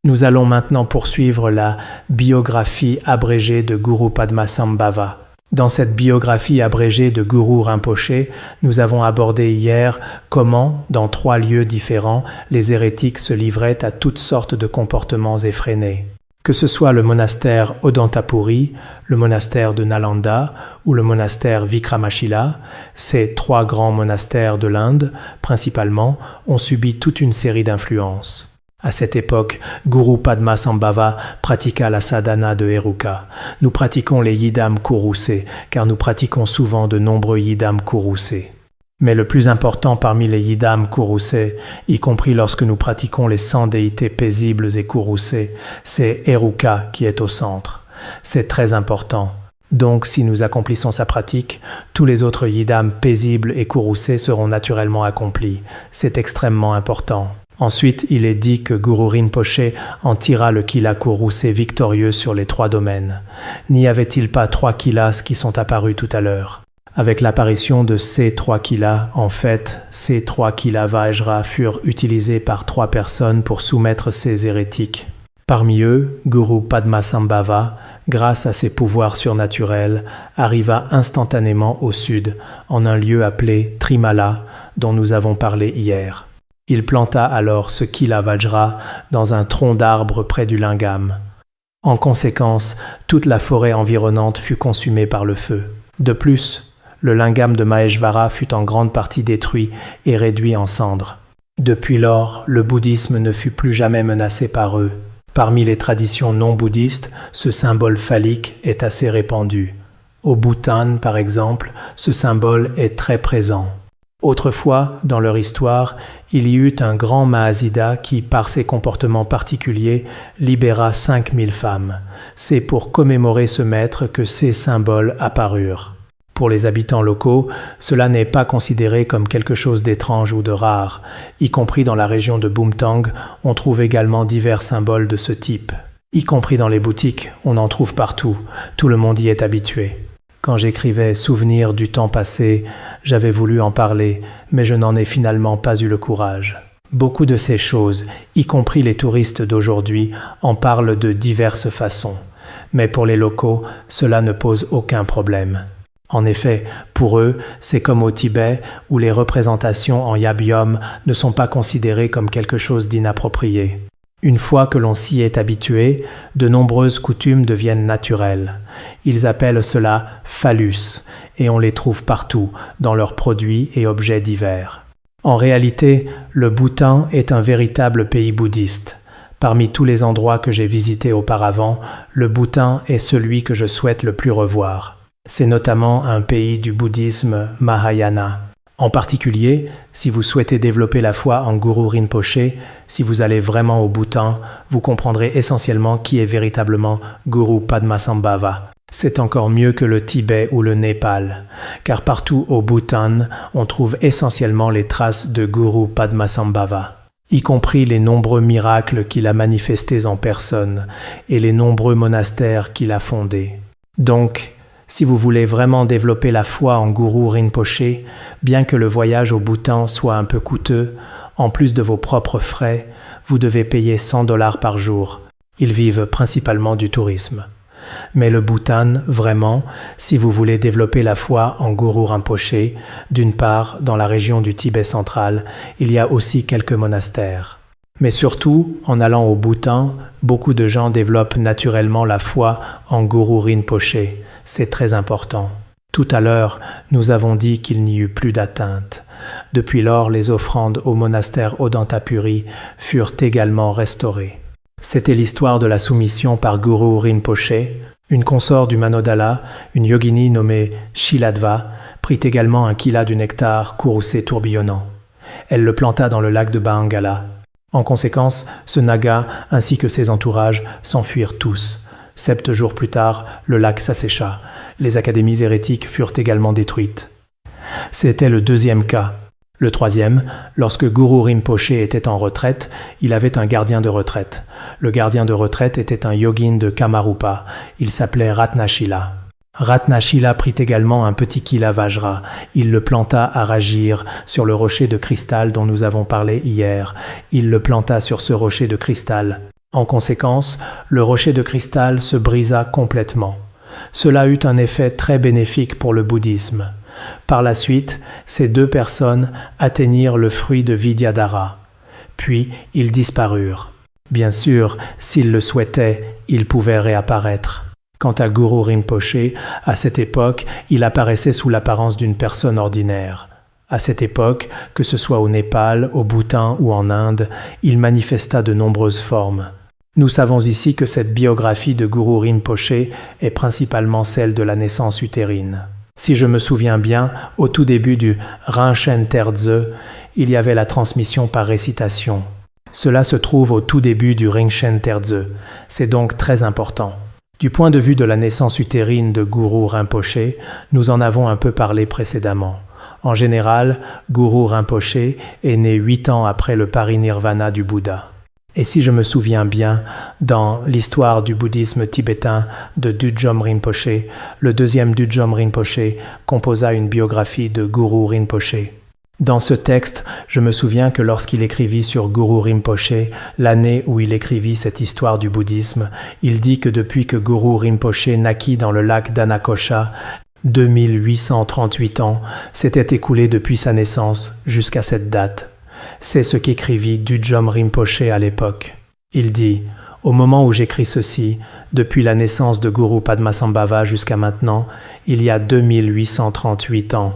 Nous allons maintenant poursuivre la biographie abrégée de Guru Padmasambhava. Dans cette biographie abrégée de Guru Rinpoché, nous avons abordé hier comment, dans 3 lieux différents, les hérétiques se livraient à toutes sortes de comportements effrénés. Que ce soit le monastère Odantapuri, le monastère de Nalanda ou le monastère Vikramashila, ces 3 grands monastères de l'Inde, principalement, ont subi toute une série d'influences. À cette époque, Guru Padmasambhava pratiqua la sadhana de Heruka. Nous pratiquons les yidam courroucés, car nous pratiquons souvent de nombreux yidam courroucés. Mais le plus important parmi les yidam courroucés, y compris lorsque nous pratiquons les 100 déités paisibles et courroucées, c'est Heruka qui est au centre. C'est très important. Donc, si nous accomplissons sa pratique, tous les autres yidam paisibles et courroucés seront naturellement accomplis. C'est extrêmement important. Ensuite, il est dit que Guru Rinpoché en tira le kila courroucé victorieux sur les 3 domaines. N'y avait-il pas 3 kilas qui sont apparus tout à l'heure? Avec l'apparition de ces 3 kilas, en fait, ces 3 kilas Vajra furent utilisés par 3 personnes pour soumettre ces hérétiques. Parmi eux, Guru Padmasambhava, grâce à ses pouvoirs surnaturels, arriva instantanément au sud, en un lieu appelé Trimala, dont nous avons parlé hier. Il planta alors ce Kila Vajra dans un tronc d'arbre près du lingam. En conséquence, toute la forêt environnante fut consumée par le feu. De plus, le lingam de Maheshvara fut en grande partie détruit et réduit en cendres. Depuis lors, le bouddhisme ne fut plus jamais menacé par eux. Parmi les traditions non bouddhistes, ce symbole phallique est assez répandu. Au Bhoutan, par exemple, ce symbole est très présent. Autrefois, dans leur histoire, il y eut un grand Mahasiddha qui, par ses comportements particuliers, libéra 5000 femmes. C'est pour commémorer ce maître que ces symboles apparurent. Pour les habitants locaux, cela n'est pas considéré comme quelque chose d'étrange ou de rare. Y compris dans la région de Bumtang, on trouve également divers symboles de ce type. Y compris dans les boutiques, on en trouve partout. Tout le monde y est habitué. Quand j'écrivais « Souvenirs du temps passé », j'avais voulu en parler, mais je n'en ai finalement pas eu le courage. Beaucoup de ces choses, y compris les touristes d'aujourd'hui, en parlent de diverses façons. Mais pour les locaux, cela ne pose aucun problème. En effet, pour eux, c'est comme au Tibet, où les représentations en yabyom ne sont pas considérées comme quelque chose d'inapproprié. Une fois que l'on s'y est habitué, de nombreuses coutumes deviennent naturelles. Ils appellent cela « phallus » et on les trouve partout, dans leurs produits et objets divers. En réalité, le Bhoutan est un véritable pays bouddhiste. Parmi tous les endroits que j'ai visités auparavant, le Bhoutan est celui que je souhaite le plus revoir. C'est notamment un pays du bouddhisme Mahayana. En particulier, si vous souhaitez développer la foi en Guru Rinpoché, si vous allez vraiment au Bhoutan, vous comprendrez essentiellement qui est véritablement Guru Padmasambhava. C'est encore mieux que le Tibet ou le Népal, car partout au Bhoutan, on trouve essentiellement les traces de Guru Padmasambhava, y compris les nombreux miracles qu'il a manifestés en personne et les nombreux monastères qu'il a fondés. Donc, si vous voulez vraiment développer la foi en Guru Rinpoché, bien que le voyage au Bhoutan soit un peu coûteux, en plus de vos propres frais, vous devez payer $100 par jour. Ils vivent principalement du tourisme. Mais le Bhoutan, vraiment, si vous voulez développer la foi en Guru Rinpoché, d'une part, dans la région du Tibet central, il y a aussi quelques monastères. Mais surtout, en allant au Bhoutan, beaucoup de gens développent naturellement la foi en Guru Rinpoché. C'est très important. Tout à l'heure, nous avons dit qu'il n'y eut plus d'atteinte. Depuis lors, les offrandes au monastère Odantapuri furent également restaurées. C'était l'histoire de la soumission par Guru Rinpoché. Une consort du Manodala, une yogini nommée Shiladva, prit également un kila du nectar courroucé tourbillonnant. Elle le planta dans le lac de Bahangala. En conséquence, ce naga ainsi que ses entourages s'enfuirent tous. 7 jours plus tard, le lac s'assécha. Les académies hérétiques furent également détruites. C'était le 2e cas. Le 3e, lorsque Guru Rinpoché était en retraite, il avait un gardien de retraite. Le gardien de retraite était un yogin de Kamarupa. Il s'appelait Ratnashila. Ratnashila prit également un petit kila Vajra. Il le planta à Rajir, sur le rocher de cristal dont nous avons parlé hier. Il le planta sur ce rocher de cristal. En conséquence, le rocher de cristal se brisa complètement. Cela eut un effet très bénéfique pour le bouddhisme. Par la suite, ces deux personnes atteignirent le fruit de Vidyadhara. Puis, ils disparurent. Bien sûr, s'ils le souhaitaient, ils pouvaient réapparaître. Quant à Guru Rinpoché, à cette époque, il apparaissait sous l'apparence d'une personne ordinaire. À cette époque, que ce soit au Népal, au Bhoutan ou en Inde, il manifesta de nombreuses formes. Nous savons ici que cette biographie de Guru Rinpoché est principalement celle de la naissance utérine. Si je me souviens bien, au tout début du Rinchen Terze, il y avait la transmission par récitation. Cela se trouve au tout début du Rinchen Terze. C'est donc très important. Du point de vue de la naissance utérine de Guru Rinpoché, nous en avons un peu parlé précédemment. En général, Guru Rinpoché est né 8 ans après le parinirvana du Bouddha. Et si je me souviens bien, dans l'histoire du bouddhisme tibétain de Düdjom Rinpoché, le deuxième Düdjom Rinpoché composa une biographie de Guru Rinpoché. Dans ce texte, je me souviens que lorsqu'il écrivit sur Guru Rinpoché, l'année où il écrivit cette histoire du bouddhisme, il dit que depuis que Guru Rinpoché naquit dans le lac d'Anakosha, 2838 ans s'étaient écoulés depuis sa naissance jusqu'à cette date. C'est ce qu'écrivit Düdjom Rinpoché à l'époque. Il dit « Au moment où j'écris ceci, depuis la naissance de Guru Padmasambhava jusqu'à maintenant, il y a 2838 ans. »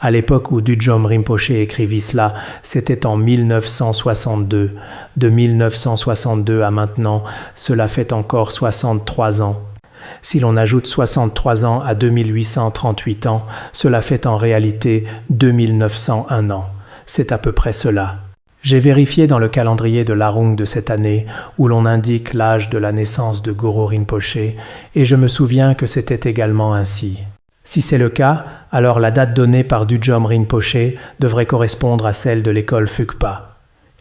À l'époque où Düdjom Rinpoché écrivit cela, c'était en 1962. De 1962 à maintenant, cela fait encore 63 ans. Si l'on ajoute 63 ans à 2838 ans, cela fait en réalité 2901 ans. C'est à peu près cela. J'ai vérifié dans le calendrier de l'Arung de cette année, où l'on indique l'âge de la naissance de Guru Rinpoché, et je me souviens que c'était également ainsi. Si c'est le cas, alors la date donnée par Düdjom Rinpoché devrait correspondre à celle de l'école Phukpa,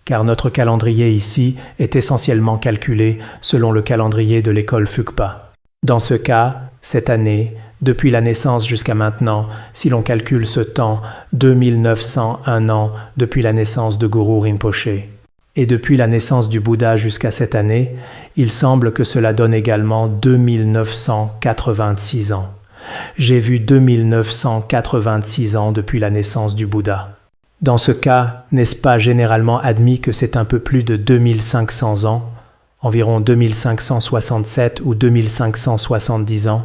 car notre calendrier ici est essentiellement calculé selon le calendrier de l'école Phukpa. Dans ce cas, cette année, depuis la naissance jusqu'à maintenant, si l'on calcule ce temps, 2901 ans depuis la naissance de Guru Rinpoché. Et depuis la naissance du Bouddha jusqu'à cette année, il semble que cela donne également 2986 ans. J'ai vu 2986 ans depuis la naissance du Bouddha. Dans ce cas, n'est-ce pas généralement admis que c'est un peu plus de 2500 ans, environ 2567 ou 2570 ans?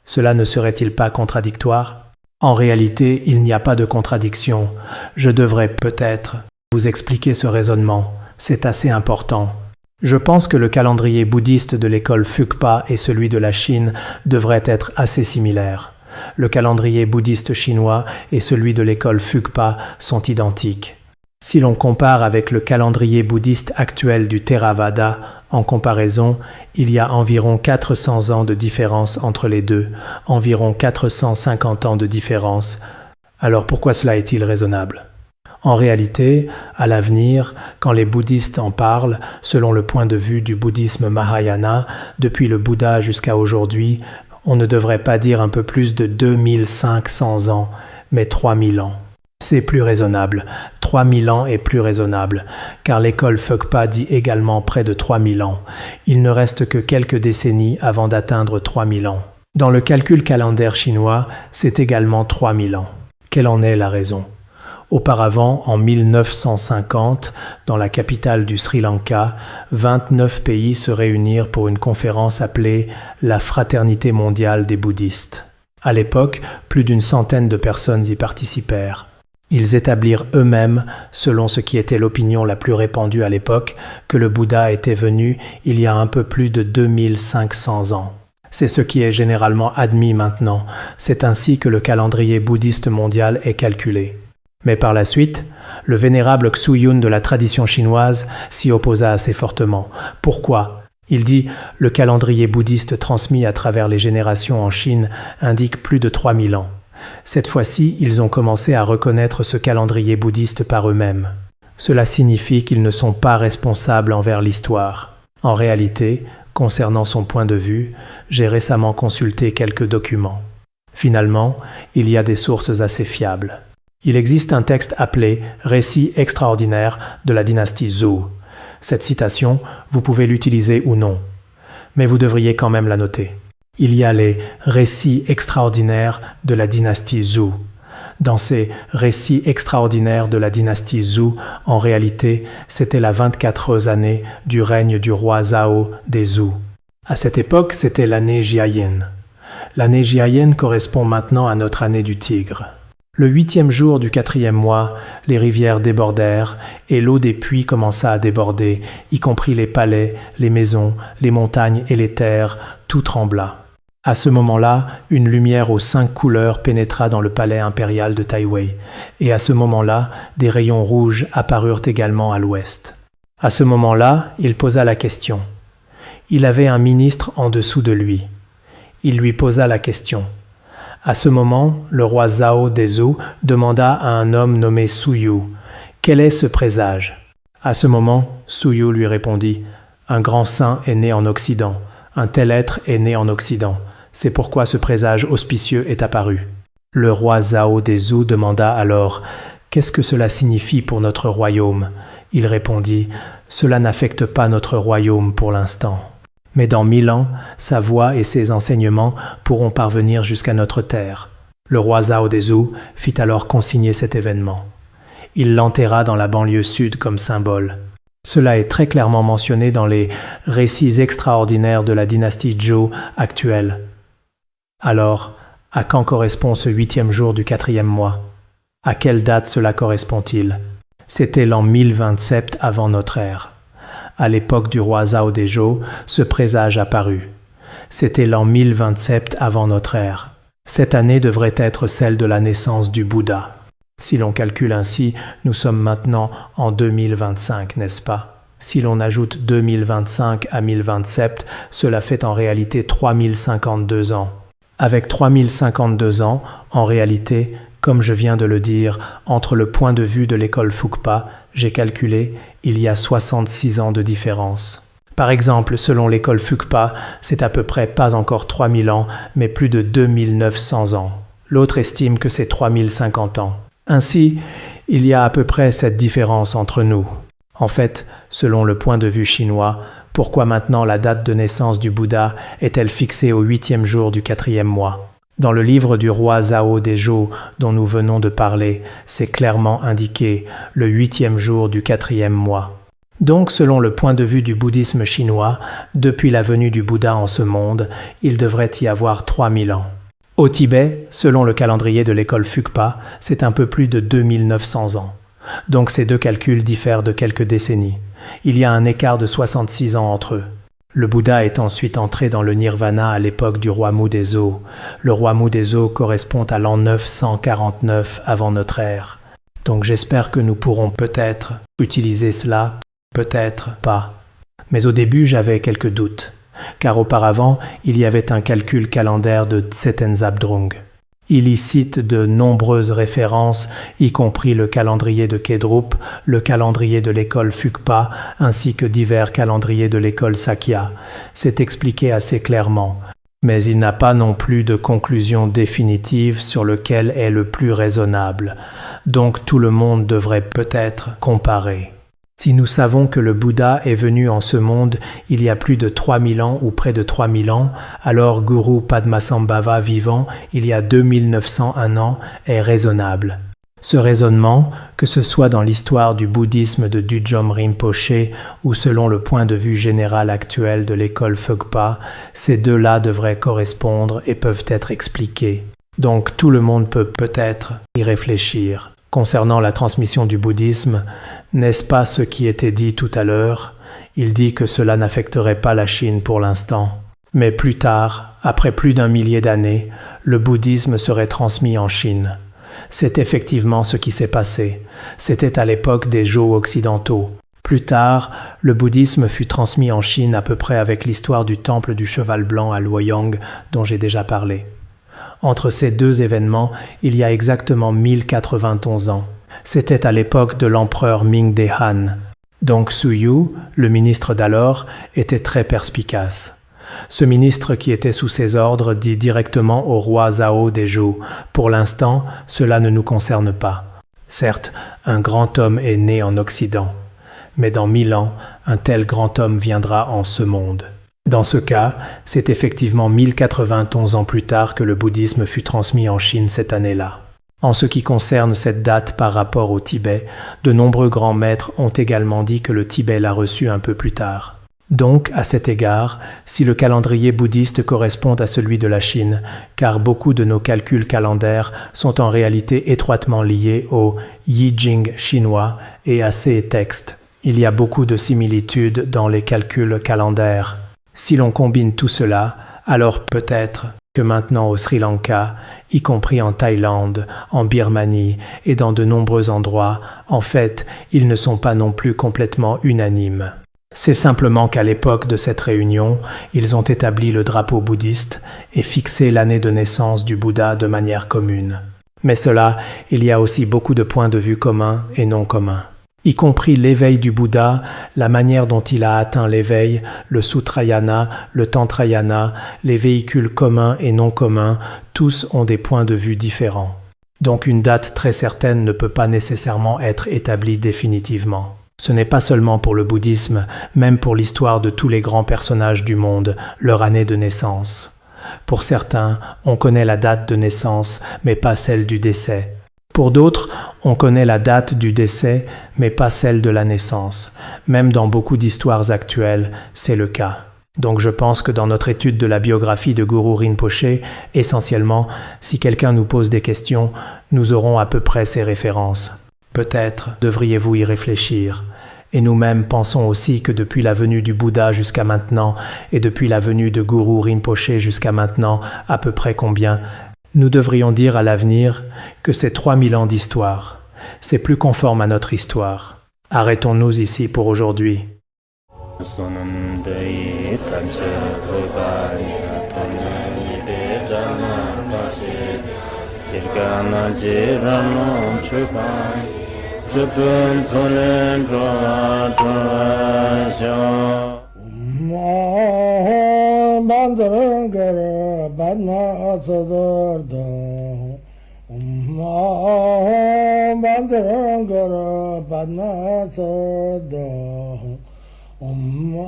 Cela ne serait-il pas contradictoire? En réalité, il n'y a pas de contradiction. Je devrais peut-être vous expliquer ce raisonnement. C'est assez important. Je pense que le calendrier bouddhiste de l'école Phukpa et celui de la Chine devraient être assez similaires. Le calendrier bouddhiste chinois et celui de l'école Phukpa sont identiques. Si l'on compare avec le calendrier bouddhiste actuel du Theravada, en comparaison, il y a environ 400 ans de différence entre les deux, environ 450 ans de différence. Alors pourquoi cela est-il raisonnable ? En réalité, à l'avenir, quand les bouddhistes en parlent, selon le point de vue du bouddhisme Mahayana, depuis le Bouddha jusqu'à aujourd'hui, on ne devrait pas dire un peu plus de 2500 ans, mais 3000 ans. C'est plus raisonnable. 3000 ans est plus raisonnable, car l'école Phukpa dit également près de 3000 ans. Il ne reste que quelques décennies avant d'atteindre 3000 ans. Dans le calcul calendaire chinois, c'est également 3000 ans. Quelle en est la raison ? Auparavant, en 1950, dans la capitale du Sri Lanka, 29 pays se réunirent pour une conférence appelée « La Fraternité mondiale des bouddhistes ». À l'époque, plus d'une centaine de personnes y participèrent. Ils établirent eux-mêmes, selon ce qui était l'opinion la plus répandue à l'époque, que le Bouddha était venu il y a un peu plus de 2500 ans. C'est ce qui est généralement admis maintenant. C'est ainsi que le calendrier bouddhiste mondial est calculé. Mais par la suite, le vénérable Xu-Yun de la tradition chinoise s'y opposa assez fortement. Pourquoi ? Il dit « Le calendrier bouddhiste transmis à travers les générations en Chine indique plus de 3000 ans. » Cette fois-ci, ils ont commencé à reconnaître ce calendrier bouddhiste par eux-mêmes. Cela signifie qu'ils ne sont pas responsables envers l'histoire. En réalité, concernant son point de vue, j'ai récemment consulté quelques documents. Finalement, il y a des sources assez fiables. Il existe un texte appelé « Récit extraordinaire de la dynastie Zhou ». Cette citation, vous pouvez l'utiliser ou non, mais vous devriez quand même la noter. Il y a les récits extraordinaires de la dynastie Zhou. Dans ces récits extraordinaires de la dynastie Zhou, en réalité, c'était la 24e année du règne du roi Zhao des Zhou. À cette époque, c'était l'année Jiayan. L'année Jiayan correspond maintenant à notre année du tigre. Le 8e jour du 4e mois, les rivières débordèrent et l'eau des puits commença à déborder, y compris les palais, les maisons, les montagnes et les terres, tout trembla. À ce moment-là, une lumière aux 5 couleurs pénétra dans le palais impérial de Taiwei, et à ce moment-là, des rayons rouges apparurent également à l'ouest. À ce moment-là, il posa la question. Il avait un ministre en dessous de lui. Il lui posa la question. À ce moment, le roi Zhao des Zhou demanda à un homme nommé Su Yu, « Quel est ce présage ?» À ce moment, Su Yu lui répondit, « Un grand saint est né en Occident, un tel être est né en Occident. C'est pourquoi ce présage auspicieux est apparu. » Le roi Zhao des Zhou demanda alors « Qu'est-ce que cela signifie pour notre royaume ?» Il répondit « Cela n'affecte pas notre royaume pour l'instant. Mais dans 1000 ans, sa voix et ses enseignements pourront parvenir jusqu'à notre terre. » Le roi Zhao des Zhou fit alors consigner cet événement. Il l'enterra dans la banlieue sud comme symbole. Cela est très clairement mentionné dans les récits extraordinaires de la dynastie Zhou actuelle. Alors, à quand correspond ce 8e jour du 4e mois? À quelle date cela correspond-il? C'était l'an 1027 avant notre ère. À l'époque du roi Zhao des Zhou, ce présage apparut. C'était l'an 1027 avant notre ère. Cette année devrait être celle de la naissance du Bouddha. Si l'on calcule ainsi, nous sommes maintenant en 2025, n'est-ce pas? Si l'on ajoute 2025 à 1027, cela fait en réalité 3052 ans. Avec 3052 ans, en réalité, comme je viens de le dire, entre le point de vue de l'école Fukpa, j'ai calculé, il y a 66 ans de différence. Par exemple, selon l'école Fukpa, c'est à peu près pas encore 3000 ans, mais plus de 2900 ans. L'autre estime que c'est 3050 ans. Ainsi, il y a à peu près cette différence entre nous. En fait, selon le point de vue chinois, pourquoi maintenant la date de naissance du Bouddha est-elle fixée au 8e jour du 4e mois? Dans le livre du roi Zhao des Zhou dont nous venons de parler, c'est clairement indiqué le 8e jour du 4e mois. Donc, selon le point de vue du bouddhisme chinois, depuis la venue du Bouddha en ce monde, il devrait y avoir 3000 ans. Au Tibet, selon le calendrier de l'école Fukpa, c'est un peu plus de 2900 ans. Donc ces deux calculs diffèrent de quelques décennies. Il y a un écart de 66 ans entre eux. Le Bouddha est ensuite entré dans le nirvana à l'époque du roi Mu des Zhou. Le roi Mu des Zhou correspond à l'an 949 avant notre ère. Donc j'espère que nous pourrons peut-être utiliser cela, peut-être pas. Mais au début, j'avais quelques doutes, car auparavant, il y avait un calcul calendaire de Tsetten Zabdrung. Il y cite de nombreuses références, y compris le calendrier de Kedrup, le calendrier de l'école Fukpa, ainsi que divers calendriers de l'école Sakya. C'est expliqué assez clairement. Mais il n'a pas non plus de conclusion définitive sur lequel est le plus raisonnable. Donc tout le monde devrait peut-être comparer. Si nous savons que le Bouddha est venu en ce monde il y a plus de 3000 ans ou près de 3000 ans, alors Guru Padmasambhava vivant il y a 2901 ans est raisonnable. Ce raisonnement, que ce soit dans l'histoire du bouddhisme de Dudjom Rinpoche ou selon le point de vue général actuel de l'école Fukpa, ces deux-là devraient correspondre et peuvent être expliqués. Donc tout le monde peut peut-être y réfléchir. Concernant la transmission du bouddhisme, n'est-ce pas ce qui était dit tout à l'heure? Il dit que cela n'affecterait pas la Chine pour l'instant. Mais plus tard, après plus d'1 millier d'années, le bouddhisme serait transmis en Chine. C'est effectivement ce qui s'est passé. C'était à l'époque des Zhou occidentaux. Plus tard, le bouddhisme fut transmis en Chine à peu près avec l'histoire du temple du cheval blanc à Luoyang dont j'ai déjà parlé. Entre ces deux événements, il y a exactement 1091 ans. C'était à l'époque de l'empereur Ming des Han. Donc Su Yu, le ministre d'alors, était très perspicace. Ce ministre qui était sous ses ordres dit directement au roi Zhao des Zhou « Pour l'instant, cela ne nous concerne pas. Certes, un grand homme est né en Occident. mais dans 1000 ans, un tel grand homme viendra en ce monde. Dans ce cas, c'est effectivement 1091 ans plus tard que le bouddhisme fut transmis en Chine cette année-là. En ce qui concerne cette date par rapport au Tibet, de nombreux grands maîtres ont également dit que le Tibet l'a reçu un peu plus tard. Donc, à cet égard, si le calendrier bouddhiste correspond à celui de la Chine, car beaucoup de nos calculs calendaires sont en réalité étroitement liés au Yi Jing chinois et à ces textes, il y a beaucoup de similitudes dans les calculs calendaires. Si l'on combine tout cela, alors peut-être que maintenant au Sri Lanka, y compris en Thaïlande, en Birmanie et dans de nombreux endroits, en fait, ils ne sont pas non plus complètement unanimes. C'est simplement qu'à l'époque de cette réunion, ils ont établi le drapeau bouddhiste et fixé l'année de naissance du Bouddha de manière commune. Mais cela, il y a aussi beaucoup de points de vue communs et non communs. Y compris l'éveil du Bouddha, la manière dont il a atteint l'éveil, le Sutrayana, le Tantrayana, les véhicules communs et non communs, tous ont des points de vue différents. Donc une date très certaine ne peut pas nécessairement être établie définitivement. Ce n'est pas seulement pour le bouddhisme, même pour l'histoire de tous les grands personnages du monde, leur année de naissance. Pour certains, on connaît la date de naissance, mais pas celle du décès. Pour d'autres, on connaît la date du décès, mais pas celle de la naissance. Même dans beaucoup d'histoires actuelles, c'est le cas. Donc je pense que dans notre étude de la biographie de Guru Rinpoche, essentiellement, si quelqu'un nous pose des questions, nous aurons à peu près ces références. Peut-être devriez-vous y réfléchir. Et nous-mêmes pensons aussi que depuis la venue du Bouddha jusqu'à maintenant, et depuis la venue de Guru Rinpoche jusqu'à maintenant, à peu près combien, nous devrions dire à l'avenir que c'est 3000 ans d'histoire. C'est plus conforme à notre histoire. Arrêtons-nous ici pour aujourd'hui. Om